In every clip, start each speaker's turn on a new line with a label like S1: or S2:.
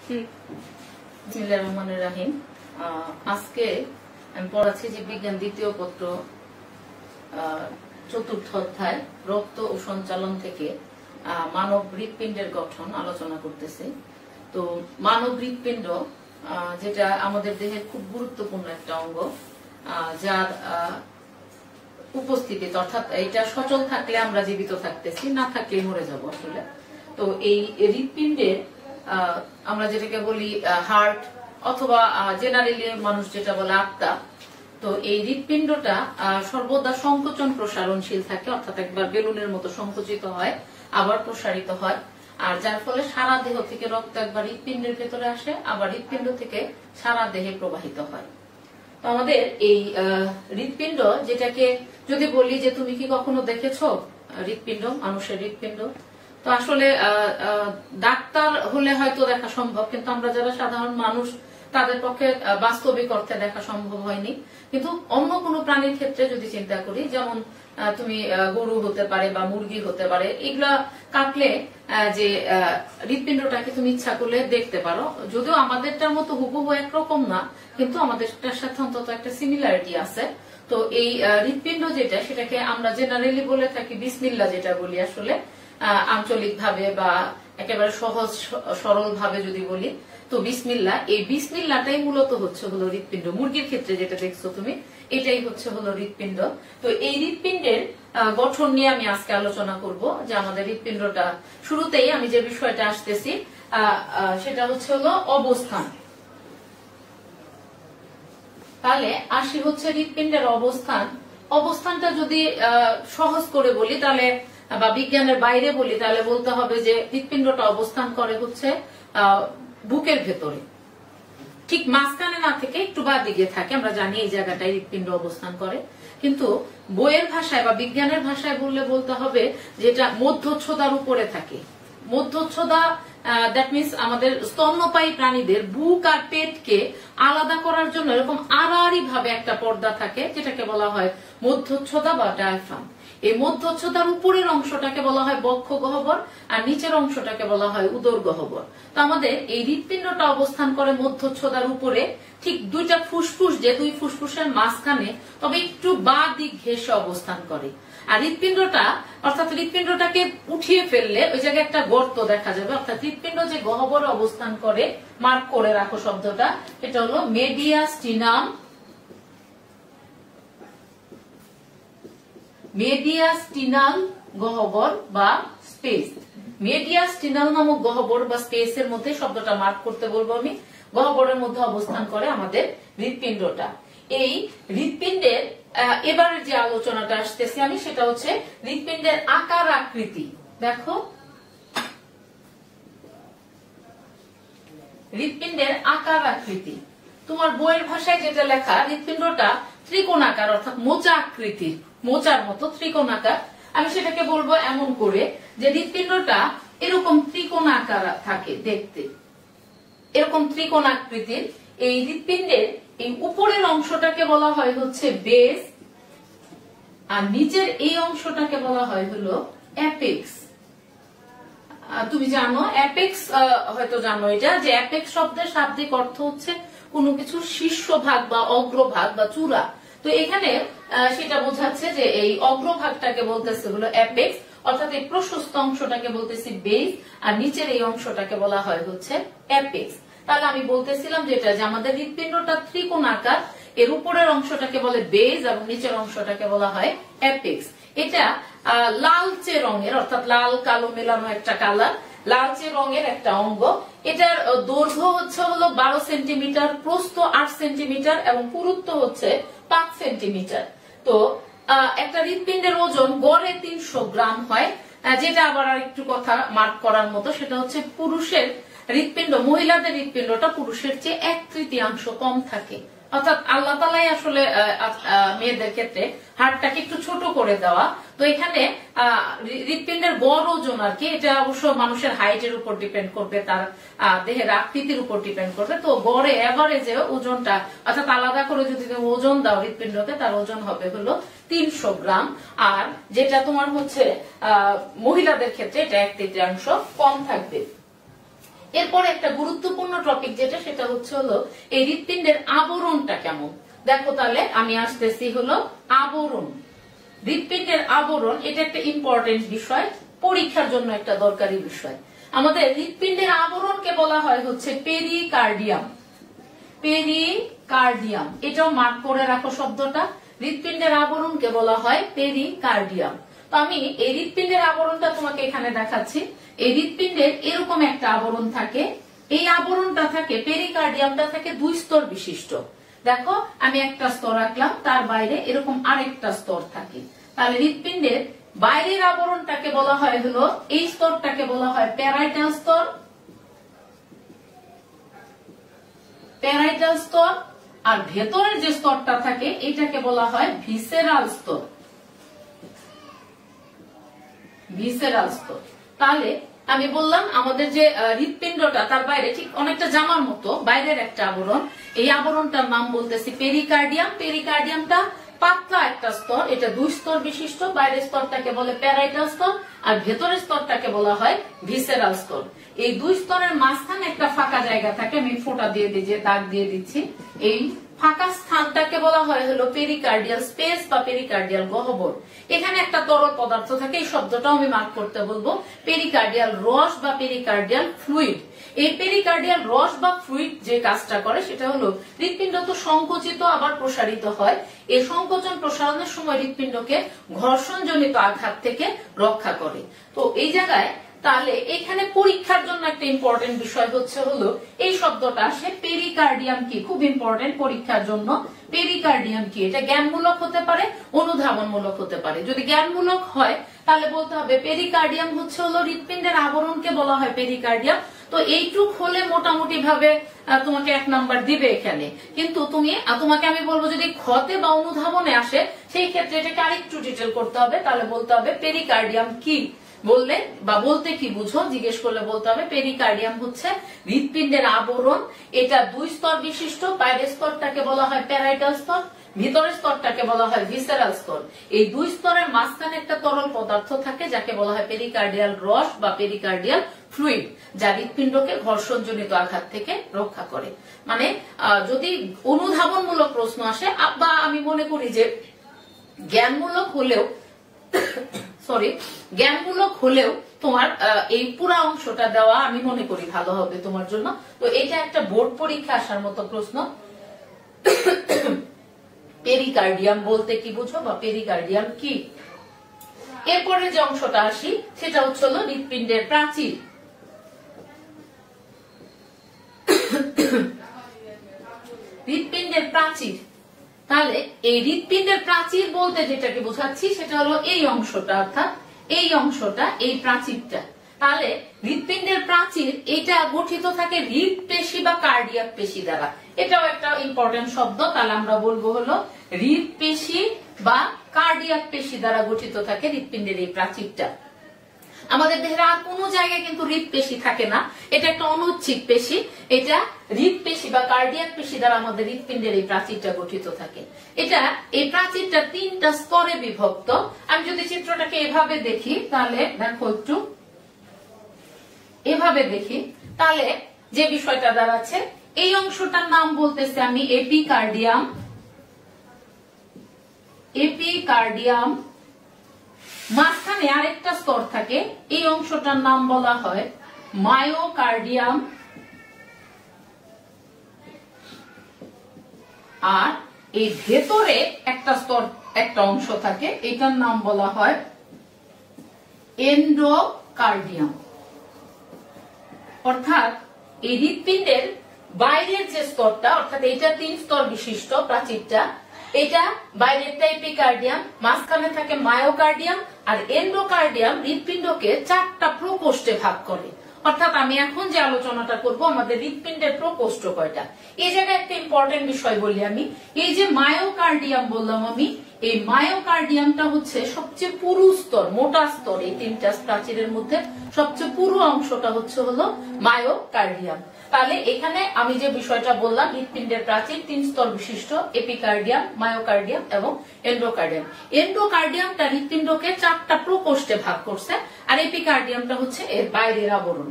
S1: বিসমিল্লাহির রহমানির রহিম। আজকে আমি পড়াচ্ছি যে বিজ্ঞান দ্বিতীয় পত্র চতুর্থ অধ্যায় রক্ত ও সঞ্চালন থেকে মানব হৃৎপিণ্ডের গঠন আলোচনা করতেছে। তো মানব হৃৎপিণ্ড যেটা আমাদের দেহের খুব গুরুত্বপূর্ণ একটা অঙ্গ, যার উপস্থিতি অর্থাৎ এটা সচল থাকলে আমরা জীবিত থাকতেছি, না থাকলে মরে যাব আসলে। তো এই হৃৎপিণ্ডের আমরা যেটাকে বলি হার্ট অথবা জেনারেলি মানুষ যেটা বলে আত্মা, তো এই হৃৎপিণ্ডটা সর্বদা সংকোচন প্রসারণশীল থাকে, অর্থাৎ একবার বেলুনের মতো সংকুচিত হয় আবার প্রসারিত হয়, আর যার ফলে সারা দেহ থেকে রক্ত একবার হৃৎপিণ্ডের ভেতরে আসে, আবার হৃৎপিণ্ড থেকে সারা দেহে প্রবাহিত হয়। তো আমাদের এই হৃৎপিণ্ড, যেটাকে যদি বলি যে তুমি কি কখনো দেখেছো হৃৎপিণ্ড, মানুষের হৃৎপিণ্ড, তো আসলে ডাক্তার হলে হয়তো দেখা সম্ভব, কিন্তু আমরা যারা সাধারণ মানুষ তাদের পক্ষে বাস্তবিক অর্থে দেখা সম্ভব হয়নি। কিন্তু অন্য কোনো প্রাণীর ক্ষেত্রে যদি চিন্তা করি, যেমন তুমি গরু হতে পারে বা মুরগি হতে পারে, এগুলা কাটলে যে হৃৎপিণ্ডটাকে তুমি ইচ্ছা করলে দেখতে পারো, যদিও আমাদেরটার মতো হুবহু একরকম না, কিন্তু আমাদেরটার সাথে অন্তত একটা সিমিলারিটি আছে। তো এই হৃৎপিণ্ড যেটা, সেটাকে আমরা জেনারেলি বলে থাকি বিসমিল্লাহ, যেটা বলি আসলে আঞ্চলিক ভাবে বা একেবারে সহজ সরল ভাবে যদি বলি, তো বিসমিল্লাহ, এই বিসমিল্লাহটাই মূলত হচ্ছে হলো হৃৎপিণ্ড। মুরগির ক্ষেত্রে যেটা দেখছো তুমি, এটাই হচ্ছে হলো হৃৎপিণ্ড। তো এই হৃৎপিণ্ডের গঠন নিয়ে আমি আজকে আলোচনা করব, যে আমাদের হৃৎপিণ্ডটা শুরুতেই আমি যে বিষয়টা আসতেছি সেটা হচ্ছে হলো অবস্থান। তাহলে আসি হচ্ছে হৃৎপিণ্ডের অবস্থান। অবস্থানটা যদি সহজ করে বলি তাহলে, বা বিজ্ঞানের বাইরে বলি, তাহলে বলতে হবে যে হৃৎপিণ্ডটা অবস্থান করে হচ্ছে বুকের ভেতরে, ঠিক মাঝখানে না থেকে একটু বাঁ দিকে থাকে। আমরা জানি এই জায়গাটায় হৃৎপিণ্ড অবস্থান করে, কিন্তু বইয়ের ভাষায় বা বিজ্ঞানের ভাষায় বললে বলতে হবে যে এটা মধ্যচ্ছদার উপরে থাকে। মধ্যচ্ছদা দ্যাট মিনস আমাদের স্তন্যপায়ী প্রাণীদের বুক আর পেটকে আলাদা করার জন্য এরকম আড়াআড়ি ভাবে একটা পর্দা থাকে, যেটাকে বলা হয় মধ্যচ্ছদা বা ডায়াফ্রাম। এই মধ্যচ্ছদার উপরের অংশটাকে বলা হয় বক্ষ গহ্বর, আর নিচের অংশটাকে বলা হয় উদর গহ্বর। তো আমাদের এই হৃৎপিণ্ডটা অবস্থান করে মধ্যচ্ছদার উপরে, ঠিক দুইটা ফুসফুস, যে দুই ফুসফুসের মাঝখানে, তবে একটু বাঁ দিক ঘেঁষে অবস্থান করে। আর হৃৎপিণ্ডটা, অর্থাৎ হৃৎপিণ্ডটাকে উঠিয়ে ফেললে ওই জায়গায় একটা গর্ত দেখা যাবে। অর্থাৎ হৃৎপিণ্ড যে গহ্বরে অবস্থান করে, মার্ক করে রাখো শব্দটা, এটা হলো মেডিয়াস্টিনাম, মেডিয়াস্টিনাল গহ্বর বা স্পেস। মেডিয়াস্টিনাল নামক গহ্বর বা স্পেসের মধ্যে শব্দটা মার্ক করতে বলবো আমি। গহ্বরের মধ্যে অবস্থান করে আমাদের হৃৎপিণ্ডটা। এই হৃৎপিণ্ডের এবারে যে আলোচনাটা আসতেছি আমি, সেটা হচ্ছে হৃৎপিণ্ডের আকার আকৃতি। দেখো, হৃৎপিণ্ডের আকার আকৃতি তোমার বইয়ের ভাষায় যেটা লেখা, হৃৎপিণ্ডটা ত্রিকোণাকার, অর্থাৎ মোচা আকৃতির, মোচার মতো ত্রিকোণাকার। আমি সেটাকে বলবো এমন করে যে হৃৎপিণ্ডটা এরকম ত্রিকোণাকার থাকে দেখতে, এরকম ত্রিকোণাকৃতির। এই হৃৎপিণ্ডের এই উপরের অংশটাকে বলা হয় হচ্ছে বেস, আর নিচের এই অংশটাকে বলা হয় হলো অ্যাপেক্স। তুমি জানো অ্যাপেক্স, হয়তো জানো এটা, যে অ্যাপেক্স শব্দের শাব্দিক অর্থ হচ্ছে কোনো কিছু শীর্ষভাগ বা অগ্রভাগ বা চূড়া। তো এখানে সেটা বোঝাচ্ছে যে এই অগ্রভাগটাকে বলতেছে হলো অ্যাপেক্স, অর্থাৎ এই প্রশস্ত অংশটাকে বলতেছি বেস, আর নিচের এই অংশটাকে বলা হয় হচ্ছে অ্যাপেক্স। তাহলে আমি বলতেছিলাম যেটা, যে আমাদের হৃৎপিণ্ডটা ত্রিকোণাকার, এর উপরের অংশটাকে বলে বেস এবং নিচের অংশটাকে বলা হয় অ্যাপেক্স। এটা লালচে রঙের, অর্থাৎ লাল কালো মেলানো একটা কালার, লালচে রঙের একটা অঙ্গ। এটার দৈর্ঘ্য হচ্ছে হলো 12 সেন্টিমিটার, প্রস্থ 8 সেন্টিমিটার এবং পুরুত্ব হচ্ছে 5 সেন্টিমিটার। তো একটা হৃৎপিণ্ডের ওজন গড়ে 300 গ্রাম হয়। যেটা আবার আর একটু কথা মার্ক করার মতো, সেটা হচ্ছে পুরুষের হৃৎপিণ্ড, মহিলাদের হৃৎপিণ্ডটা পুরুষের চেয়ে 1/3 কম থাকে। অর্থাৎ আল্লাহ তাআলাই আসলে মেয়েদের ক্ষেত্রে হাড়টাকে একটু ছোট করে দেওয়া। তো এখানে হৃৎপিণ্ডের গড় ওজন আর কি, এটা অবশ্য মানুষের হাইটের উপর ডিপেন্ড করবে, তার দেহের আকৃতির উপর ডিপেন্ড করবে। তো গড়ে এভারেজে ওজনটা, অর্থাৎ আলাদা করে যদি তুমি ওজন দাও হৃৎপিণ্ডকে, তার ওজন হবে হলো 300 গ্রাম। আর যেটা তোমার হচ্ছে মহিলাদের ক্ষেত্রে এটা 1/3 কম থাকবে। এরপরে একটা গুরুত্বপূর্ণ টপিক যেটা সেটা হচ্ছে হলো এই হৃৎপিণ্ডের আবরণটা কেমন। দেখো তাহলে আমি আসতেছি হলো আবরণ। হৃৎপিণ্ডের আবরণ এটা একটা ইম্পর্টেন্ট বিষয়, পরীক্ষার জন্য একটা দরকারি বিষয়। আমাদের হৃৎপিণ্ডের আবরণকে বলা হয় হচ্ছে পেরিকার্ডিয়াম। পেরিকার্ডিয়াম, এটাও মার্ক করে রাখো শব্দটা। হৃৎপিণ্ডের আবরণকে বলা হয় পেরিকার্ডিয়াম। তো আমি এই হৃৎপিণ্ডের আবরণটা তোমাকে এখানে দেখাচ্ছি। এই হৃৎপিণ্ডের এরকম একটা আবরণ থাকে। এই আবরণটা থাকে, পেরিকার্ডিয়ামটা থাকে 2 স্তর বিশিষ্ট। দেখো আমি একটা স্তর রাখলাম, তার বাইরে এরকম আরেকটা স্তর থাকে। তাহলে হৃৎপিণ্ডের বাইরের আবরণটাকে বলা হয় হলো, এই স্তরটাকে বলা হয় প্যারাইটাল স্তর। প্যারাইটাল স্তর। আর ভেতরের যে স্তরটা থাকে এটাকে বলা হয় ভিসেরাল স্তর। ভিসেরাল স্তর। তাহলে আমি বললাম আমাদের যে হৃৎপিণ্ডটা তার বাইরে ঠিক অনেকটা জামার মতো বাইরের একটা আবরণ। এই আবরণটার নাম বলতেছি পেরিকার্ডিয়াম। পেরিকার্ডিয়ামটা পাতলা একটা স্তর, এটা 2 স্তর বিশিষ্ট। বাইরের স্তরটাকে বলে প্যারাইটাল স্তর আর ভেতরের স্তরটাকে বলা হয় ভিসেরাল স্তর। এই 2 স্তরের মাঝখানে একটা ফাঁকা জায়গা থাকে, আমি ফোঁটা দিয়ে দিয়ে দাগ দিয়ে দিচ্ছি। এই ফাঁকা স্থানটাকে বলা হয় হলো পেরিকার্ডিয়াল স্পেস বা পেরিকার্ডিয়াল গহ্বর। এখানে একটা তরল পদার্থ থাকে, এই শব্দটাও আমি মার্ক করতে বলবো, পেরিকার্ডিয়াল রস বা পেরিকার্ডিয়াল ফ্লুইড। এই পেরিকার্ডিয়াল রস বা ফ্লুইড যে কাজটা করে সেটা হলো হৃৎপিণ্ড তো সংকুচিত আবার প্রসারিত হয়। এই সংকোচন প্রসারণের সময় হৃৎপিণ্ডকে ঘর্ষণজনিত আঘাত থেকে রক্ষা করে। তো এই জায়গায় তাহলে এখানে পরীক্ষার জন্য একটা ইম্পর্টেন্ট বিষয় হচ্ছে হলো এই শব্দটা আসে পেরিকার্ডিয়াম কি, খুব ইম্পর্টেন্ট পরীক্ষার জন্য। পেরিকার্ডিয়াম কি, এটা জ্ঞানমূলক হতে পারে, অনুধাবনমূলক হতে পারে। যদি জ্ঞানমূলক হয় তাহলে বলতে হবে পেরিকার্ডিয়াম হচ্ছে হলো হৃৎপিণ্ডের আবরণকে বলা হয় পেরিকার্ডিয়াম। তো এইটুক হলে মোটামুটি ভাবে তোমাকে 1 নাম্বার দিবে এখানে। কিন্তু তোমাকে আমি বলবো যদি ক্ষতে বা অনুধাবনে আসে সেই ক্ষেত্রে এটাকে আরেকটু ডিটেল করতে হবে। তাহলে বলতে হবে পেরিকার্ডিয়াম কি, বললে বা বলতে কি বুঝো জিজ্ঞেস করলে বলতে হবে পেরিকার্ডিয়াম হচ্ছে হৃৎপিণ্ডের আবরণ। এটা 2 স্তর বিশিষ্ট। বাইরের স্তরটাকে বলা হয় প্যারাইটাল স্তর, ভিতরের স্তরটাকে বলা হয় ভিসেরাল স্তর। এই 2 স্তরের মাঝখানে একটা তরল পদার্থ থাকে যাকে বলা হয় পেরিকার্ডিয়াল রস বা পেরিকার্ডিয়াল ফ্লুইড, যা হৃৎপিণ্ডকে ঘর্ষণজনিত আঘাত থেকে রক্ষা করে। মানে যদি অনুধাবনমূলক প্রশ্ন আসে বা আমি মনে করি যে জ্ঞানমূলক হলেও তোমার এই পুরো অংশটা দেওয়া আমি মনে করি ভালো হবে তোমার জন্য। তো এটা একটা বোর্ড পরীক্ষা আসার মতো প্রশ্ন। পেরিকার্ডিয়াম বলতে কি বুঝো বা পেরিকার্ডিয়াম কি। এরপরে যে অংশটা আসি সেটা হচ্ছে হলো হৃৎপিণ্ডের প্রাচীর। হৃৎপিণ্ডের প্রাচীর। তাহলে এই হৃৎপিণ্ডের প্রাচীর বলতে যেটাকে বোঝাচ্ছি সেটা হলো এই অংশটা, অর্থাৎ এই অংশটা, এই প্রাচীরটা। তাহলে হৃৎপিণ্ডের প্রাচীর এটা গঠিত থাকে হৃৎপেশি বা কার্ডিয়াক পেশি দ্বারা। এটাও একটা ইম্পর্টেন্ট শব্দ। তাহলে আমরা বলবো হলো হৃৎপেশি বা কার্ডিয়াক পেশি দ্বারা গঠিত থাকে হৃৎপিণ্ডের এই প্রাচীরটা। আমাদের দেহের আর কোনো জায়গায় কিন্তু হৃৎপেশি থাকে না, এটা একটা অনুচ্ছেদ পেশি। এটা হৃৎপেশি বা কার্ডিয়াক পেশি দ্বারা আমাদের হৃৎপিণ্ডের এই প্রাচীরটা গঠিত থাকে। এই প্রাচীরটা 3টা স্তরে বিভক্ত। আমি যদি চিত্রটাকে এভাবে দেখি তাহলে দেখো, একটু এভাবে দেখি তাহলে যে বিষয়টা দাঁড়াচ্ছে, এই অংশটার নাম বলতেছে আমি এপিকার্ডিয়াম। এপিকার্ডিয়াম। মাঝখানে আরেকটা স্তর থাকে, এই অংশটার নাম বলা হয় মায়োকার্ডিয়াম। আর এই ভেতরে একটা স্তর, একটা অংশ থাকে, এটার নাম বলা হয় এন্ডোকার্ডিয়াম। অর্থাৎ এই হৃৎপিণ্ডের বাইরের যে স্তরটা, অর্থাৎ এটা 3 স্তর বিশিষ্ট প্রাচীরটা, এটা বাইরেরটা এপিকার্ডিয়াম, মাঝখানে থাকে মায়োকার্ডিয়াম আর এন্ডোকার্ডিয়াম হৃৎপিণ্ডকে 4টা প্রকোষ্ঠে ভাগ করে। অর্থাৎ আমি এখন যে আলোচনাটা করব আমাদের হৃৎপিণ্ডের প্রকোষ্ঠ কয়টা, এই জায়গায় একটা ইম্পর্টেন্ট বিষয় বলি আমি। এই যে মায়োকার্ডিয়াম বললাম আমি, এই মায়োকার্ডিয়ামটা হচ্ছে সবচেয়ে পুরু স্তর, মোটা স্তর। এই 3টা প্রাচীরের মধ্যে সবচেয়ে পুরু অংশটা হচ্ছে হলো মায়োকার্ডিয়াম। তাহলে এখানে আমি যে বিষয়টা বললাম, হৃৎপিণ্ডের প্রাচীর 3 স্তর বিশিষ্ট, এপিকার্ডিয়াম, মায়োকার্ডিয়াম এবং এন্ডোকার্ডিয়াম। এন্ডোকার্ডিয়ামটা হৃৎপিণ্ডকে 4টা প্রকোষ্ঠে ভাগ করছে আর এপিকার্ডিয়ামটা হচ্ছে এর বাইরের আবরণ।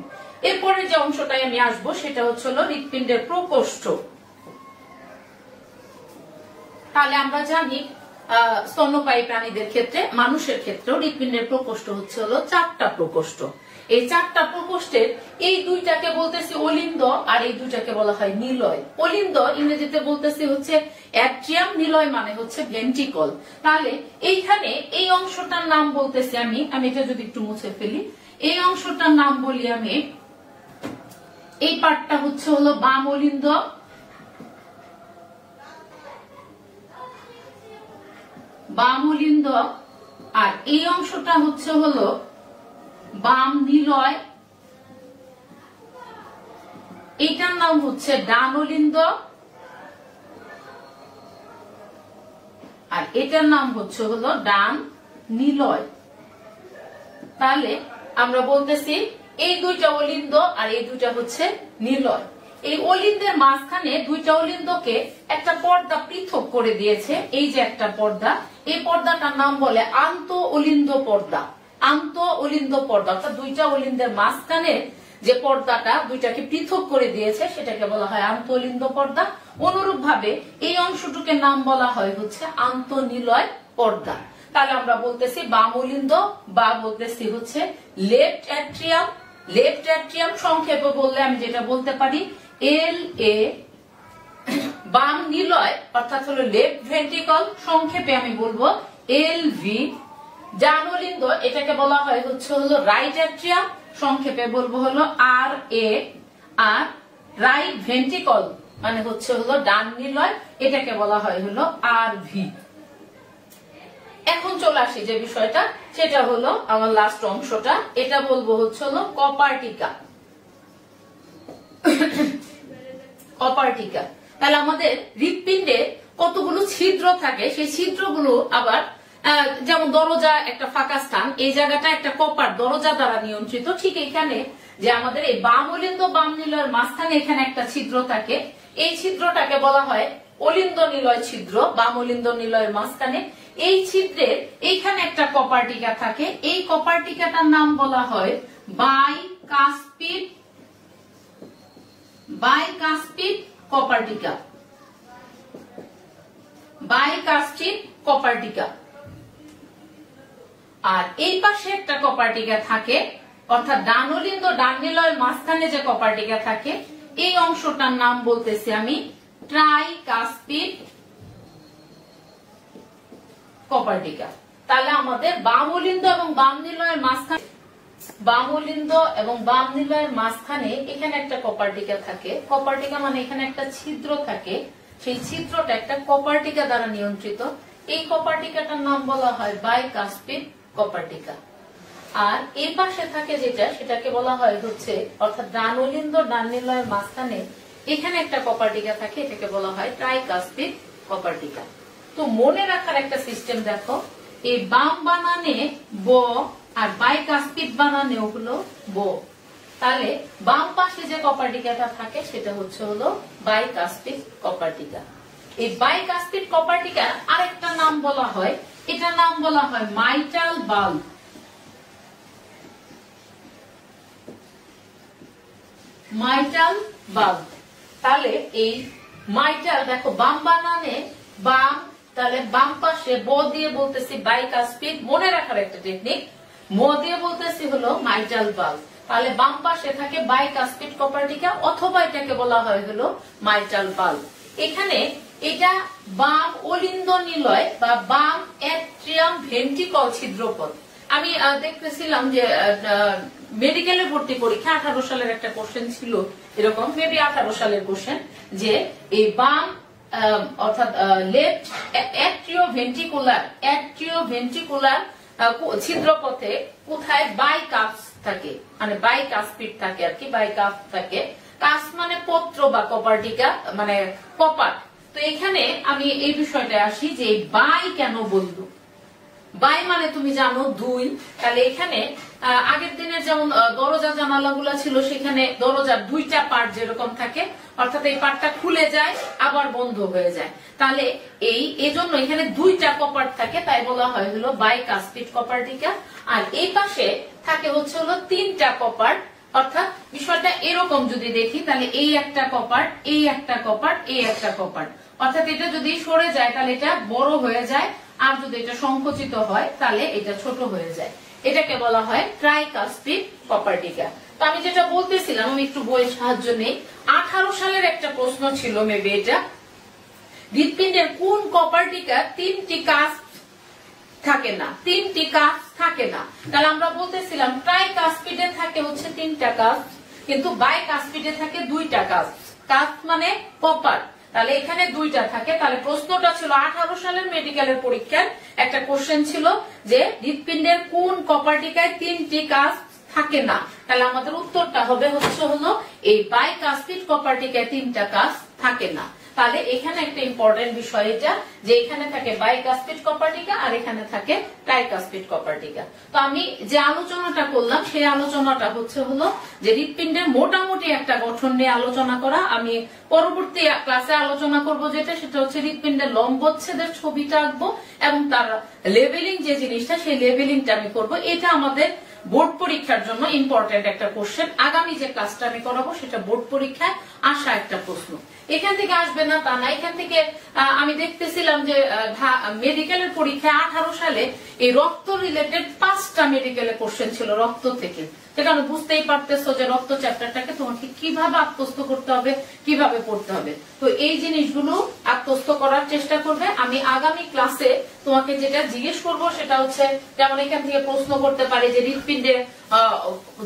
S1: এরপরে যে অংশটাই আমি আসবো সেটা হচ্ছে হলো হৃৎপিণ্ডের প্রকোষ্ঠ। তাহলে আমরা জানি স্তন্যপায়ী প্রাণীদের ক্ষেত্রে, মানুষের ক্ষেত্রেও হৃৎপিণ্ডের প্রকোষ্ঠ হচ্ছে হলো 4টা প্রকোষ্ঠ। এই 4টা প্রকোষ্ঠের এই দুইটাকে বলতেছি অলিন্দ, আর এই দুইটাকে বলা হয় নিলয়। অলিন্দ ইংরেজিতে বলতেছি হচ্ছে অ্যাট্রিয়াম, নিলয় মানে হচ্ছে ভেন্ট্রিকল। তাহলে এইখানে এই অংশটার নাম বলতেছি আমি এটা যদি একটু মুছে ফেলি, এই অংশটার নাম বলি আমি, এই পার্টটা হচ্ছে হলো বাম অলিন্দ, বাম অলিন্দ, আর এই অংশটা হচ্ছে হলো বাম নিলয়, এইটার নাম হচ্ছে ডান অলিন্দ, আর এটার নাম হচ্ছে হলো ডান নিলয়। তাহলে আমরা বলতেছি এই দুইটা অলিন্দ আর এই দুইটা হচ্ছে নিলয়। এই অলিন্দের মাঝখানে দুইটা অলিন্দকে একটা পর্দা পৃথক করে দিয়েছে, এই যে একটা পর্দা, এই পর্দাটার নাম বলে আন্ত অলিন্দ পর্দা। আন্ত অলিন্দ পর্দা অর্থাৎ দুইটা অলিন্দের মাঝখানে যে পর্দাটা দুইটাকে পৃথক করে দিয়েছে সেটাকে বলা হয় আন্ত অলিন্দ পর্দা। অনুরূপ ভাবে এই অংশটুকে নাম বলা হয় হচ্ছে আন্ত নিলয় পর্দা। তাহলে আমরা বলতেছি বাম অলিন্দ বা বলতেছি হচ্ছে লেফট অ্যাট্রিয়াম। লেফট অ্যাট্রিয়াম সংক্ষেপে বললে আমি যেটা বলতে পারি LA। বাম নিলয় অর্থাৎ হলো লেফট ভেন্ট্রিকল, সংক্ষেপে আমি বলবো LV। ডান অলিন্দ এটাকে বলা হয় হচ্ছে হলো রাইট অ্যাট্রিয়াম, সংক্ষেপে বলবো হলো RA। আর রাইট ভেন্ট্রিকল মানে হচ্ছে হলো ডান নিলয়, এটাকে বলা হয় হলো RV। এখন চলে আসি যে বিষয়টা, সেটা হলো আমার লাস্ট অংশটা, এটা বলবো হচ্ছে হলো কপার্টিকা। কপার্টিকা। তাহলে আমাদের হৃৎপিণ্ডে কতগুলো ছিদ্র থাকে, সেই ছিদ্রগুলো আবার যেমন দরজা একটা ফাঁকা স্থান, এই জায়গাটা একটা কপার দরজা দ্বারা নিয়ন্ত্রিত। ঠিক এখানে যে আমাদের এই বাম অলিন্দ বাম নিলয়ের মাঝখানে এখানে একটা ছিদ্র থাকে, এই ছিদ্রটাকে বলা হয় অলিন্দ নিলয় ছিদ্র। বাম অলিন্দ নিলয়ের মাঝখানে এই ছিদ্রের এইখানে একটা কপার্টিকা থাকে, এই কপার্টিকাটার নাম বলা হয় বাইকাস্পিড। বাইকাস্পিড কপার্টিকা। বাইকাস্পিড কপার্টিকা। আর এই পাশে একটা কপার্টিকা থাকে, অর্থাৎ ডান অলিন্দ ডান নিলয়ের মাঝখানে যে কপার্টিকা থাকে এই অংশটার নাম বলতেছি আমি ট্রাইকাস্পিড কপার্টিকা। তাহলে আমাদের বাম অলিন্দ এবং বাম নিলয়ের মাঝখানে, বাম অলিন্দ এবং বাম নিলয়ের মাঝখানে এখানে একটা কপার্টিকা থাকে। কপার্টিকা মানে এখানে একটা ছিদ্র থাকে, সেই ছিদ্রটা একটা কপার্টিকা দ্বারা নিয়ন্ত্রিত। এই কপার্টিকাটার নাম বলা হয় বাইকাস্পিড কপার্টিকা। আর এই পাশে থাকে যেটা, সেটাকে বলা হয় হচ্ছে, অর্থাৎ ডান অলিন্দ ডান নিলয়ের মাঝখানে এখানে একটা কপার্টিকা থাকে, এটাকে বলা হয় ট্রাইকাস্পিড কপার্টিকা। তো মনে রাখার একটা সিস্টেম দেখো, এই বাম বানানে ব আর বাইকাস্পিড বানানেও হলো ব। তাহলে বাম পাশে যে কপার্টিকাটা থাকে সেটা হচ্ছে হলো বাইকাস্পিড কপার্টিকা। এই বাইকাস্পিড কপার্টিকার আরেকটা নাম বলা হয়, এটার নাম বলা হয় মাইটাল বাল্ব। Mitral bulb. তাহলে এই মাইটাল দেখো বাম বানানে বাম, তাহলে বাম পাশে ব দিয়ে বলতেছি বাইকাস্পিড। মনে রাখার একটা টেকনিক, ম দিয়ে বলতেছি হলো মাইটাল বাল্ব। তাহলে বাম পাশে থাকে বাইকাস্পিড কপার্টিকা, অথবা এটাকে বলা হয় হলো মাইটাল বাল্ব। এখানে এটা বাম অলিন্দ নিলয় বা বাম অ্যাট্রিয়াম ভেন্ট্রিকল ছিদ্রপথ। আমি দেখতেছিলাম যে মেডিকেলে ভর্তি পরীক্ষা 18 সালের একটা কোশ্চেন ছিল এরকম, মেবি 18 সালের কোশ্চেন, যে এই বাম অর্থাৎ লেফট অ্যাট্রিওভেন্ট্রিকুলার ছিদ্রপথে কোথায় বাইকাপস থাকে, মানে বাইকাস্পিড থাকে আর কি, বাইকাপ থাকে। কাস মানে পত্র বা কপার্টিকা মানে কপার। তো এখানে আমি এই বিষয়টা আসি যে বাই কেন বলবো। বাই মানে তুমি জানো দুই। তাহলে এখানে আগের দিনের যেমন দরজা জানালা গুলা ছিল, সেখানে দরজার দুইটা পার্ট যেরকম থাকে, অর্থাৎ এই পার্টটা খুলে যায় আবার বন্ধ হয়ে যায়। তাহলে এই জন্য এখানে দুইটা কপার্ট থাকে, তাই বলা হয় হলো বাইকাস্পিড কপার্টিকা। আর এই পাশে থাকে হচ্ছে হলো তিনটা কপার্ট, অর্থাৎ বিষয়টা এরকম যদি দেখি তাহলে এই একটা কপার, এই একটা কপার, এই একটা কপার, অর্থাৎ এটা যদি সরে যায় তাহলে এটা বড় হয়ে যায়, আর যদি এটা সংকুচিত হয় তাহলে এটা ছোট হয়ে যায়। এটাকে বলা হয় ট্রাইকাস্পিড কপার টিকা। তো আমি যেটা বলতেছিলাম, আমি একটু বইয়ের সাহায্য নেই। 18 সালের একটা প্রশ্ন ছিল মেবি এটা, হৃৎপিণ্ডের কোন কপার টিকা 3টি কাস্প থাকে না, 3টি কাস্প থাকে না। তাহলে আমরা বলতেছিলাম ট্রাইকাস্পিডে থাকে হচ্ছে 3টা কাস্প, কিন্তু বাইকাস্পিডে থাকে 2টা কাস্প। কাস্প মানে কপার, তাহলে এখানে 2টা থাকে। তাহলে প্রশ্নটা ছিল 18 সালের মেডিকেলের পরীক্ষার একটা কোশ্চেন ছিল যে হৃৎপিণ্ডের কোন কপার টিকায় 3টি কাস্প থাকে না। তাহলে আমাদের উত্তরটা হবে হলো এই বাইকাস্পিড কপার টিকায় 3টা কাস্প থাকে না। তাহলে এখানে একটা ইম্পর্টেন্ট বিষয় এটা যে এখানে থাকে বাইকাস্পিড কপার টিকা আর এখানে থাকে ট্রাইকাস্পিড কপার টিকা। তো আমি যে আলোচনাটা করলাম সেই আলোচনাটা হলো যে হৃৎপিণ্ডের মোটামুটি একটা গঠন নিয়ে আলোচনা করা। আমি পরবর্তী ক্লাসে আলোচনা করব সেটা হচ্ছে হৃৎপিণ্ডের লম্বচ্ছেদের ছবিটা আঁকবো এবং তার লেভেলিং যে জিনিসটা সেই লেভেলিংটা আমি করব। এটা আমাদের বোর্ড পরীক্ষার জন্য ইম্পর্টেন্ট একটা কোশ্চেন। আগামী যে ক্লাসটা আমি করাবো সেটা বোর্ড পরীক্ষায় আসা একটা প্রশ্ন। এখান থেকে আসবে না তা না, এখান থেকে আমি দেখতেছিলাম যে মেডিকেলের পরীক্ষায় 18 সালে এই রক্ত রিলেটেড 5টা মেডিকেলের কোশ্চেন ছিল রক্ত থেকে। সেখানে বুঝতেই পারতেছো যে রক্ত চ্যাপ্টারটাকে তোমাকে কিভাবে আত্মস্থ করতে হবে, কিভাবে পড়তে হবে। তো এই জিনিসগুলো আত্মস্থ করার চেষ্টা করবে। আমি আগামী ক্লাসে তোমাকে যেটা জিজ্ঞেস করব সেটা হচ্ছে, যেমন এখান থেকে প্রশ্ন করতে পারে যে হৃৎপিণ্ডে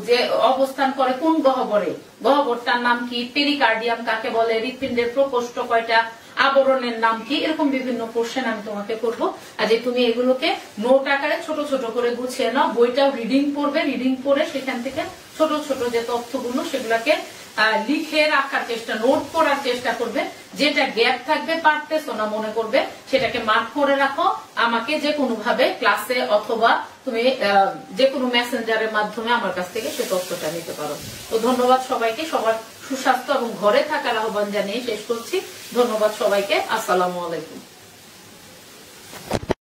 S1: যে অবস্থান করে কোন গহ্বরে, গহ্বরটার নাম কি, পেরিকার্ডিয়াম কাকে বলে, হৃৎপিণ্ডের প্রকোষ্ঠ কয়টা, আবরণের নাম কি, এরকম বিভিন্ন কোশ্চেন আমি তোমাকে করব। আর যে তুমি এগুলোকে নোট আকারে ছোট ছোট করে গুছিয়ে নাও, বইটাও রিডিং পড়বে, রিডিং পড়ে সেখান থেকে ছোট ছোট যে তথ্যগুলো সেগুলোকে লিখে রাখার চেষ্টা, নোট করার চেষ্টা করবে। যেটা গ্যাপ থাকবে, পারতেছো না মনে করবে, সেটাকে মার্ক করে রাখো। আমাকে যে কোনো ভাবে ক্লাসে অথবা তুমি যে কোনো মেসেঞ্জারের মাধ্যমে আমার কাছ থেকে সে তথ্যটা নিতে পারো। তো ধন্যবাদ সবাইকে, সবার সুস্বাস্থ্য এবং ঘরে থাকার আহ্বান জানিয়ে শেষ করছি। ধন্যবাদ সবাইকে, আসসালামু আলাইকুম।